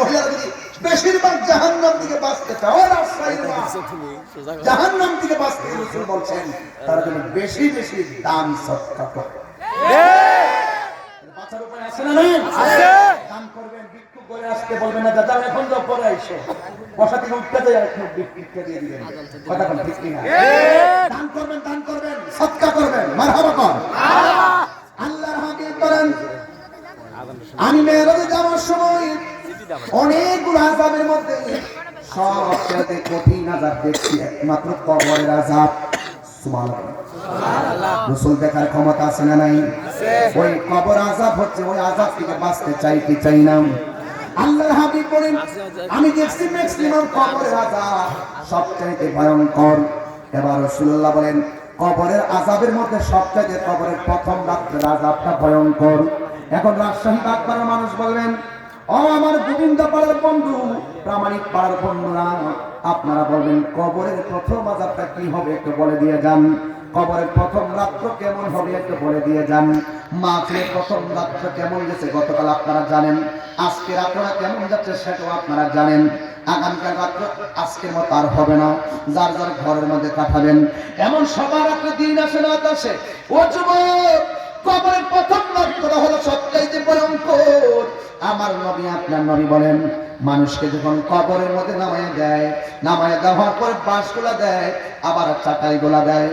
মহিলারা যদি বেশিরভাগ জাহান্নাম থেকে বাঁচতে চাও, জাহান্নাম থেকে বাঁচতে রাসূল বলছেন তারা যেন বেশি বেশি দান সদকা করে। বাঁচার উপায় আছে না? নাই আছে। দান করবেন, ভিক্ষুক করে আসতে বলবেন না দাদা এখন তো পরে আইসো, বসা থেকে উঠতে যায় একটু ভিক্ষা দিয়ে দিবেন, কথা বল ঠিক কিনা? দান করবেন, দান করবেন, সদকা করবেন। মারহাবা কর। আল্লাহর হাবিব বলেন আমি মেরাজে যাওয়ার সময় অনেকগুলো আযাবের মধ্যে সবচেয়ে কঠিন আযাব দেখছি একমাত্র কবরের আযাব। সুবহানাল্লাহ। রাসূল দেখার ক্ষমতা আছে না নাই? ওই কবর আযাব হচ্ছে, ওই আযাব থেকে বাঁচতে চাই কি চাই না? আল্লাহর হাবিব বলেন আমি দেখছি ম্যাক্সিমাম কবরের আযাব সবচেয়ে ভয়ঙ্কর। এবার রাসূলুল্লাহ বলেন কবরের আযাবের মধ্যে সবচেয়ে কবরের প্রথম রাতের আযাবটা ভয়ঙ্কর। এখন রাজশাহী বাগপাড়ার মানুষ বলবেন ও আমার গোবিন্দ পাড়ার বন্ধু, প্রামাণিক পাড়ার বন্ধুরা, আপনারা বলবেন কবরের প্রথম আযাবটা কি হবে একটু বলে দিয়ে যান। কবরের প্রথম রাত্র কেমন হবে একটু বলে দিয়ে যান। মাহফিলের প্রথম রাত্র কেমন গেছে গতকাল আপনারা জানেন, আজকে রাত্রটা কেমন যাচ্ছে সেটাও আপনারা জানেন। আগামীকাল রাত্র আজকের মতো আর হবে না, যার যার ঘরের মধ্যে কাটাবেন। এমন সবার একটা দিন আসে না আসে। ও যুবক, কবরের প্রথম রাত্রটা হলো সবচাইতে ভয়ঙ্কর। আমার নবী আপনার নবী বলেন মানুষকে যখন কবরের মধ্যে নামায় দেয়, নামায় দেওয়ার পর বাঁশগুলা দেয়, আবার চাটাইগুলা দেয়,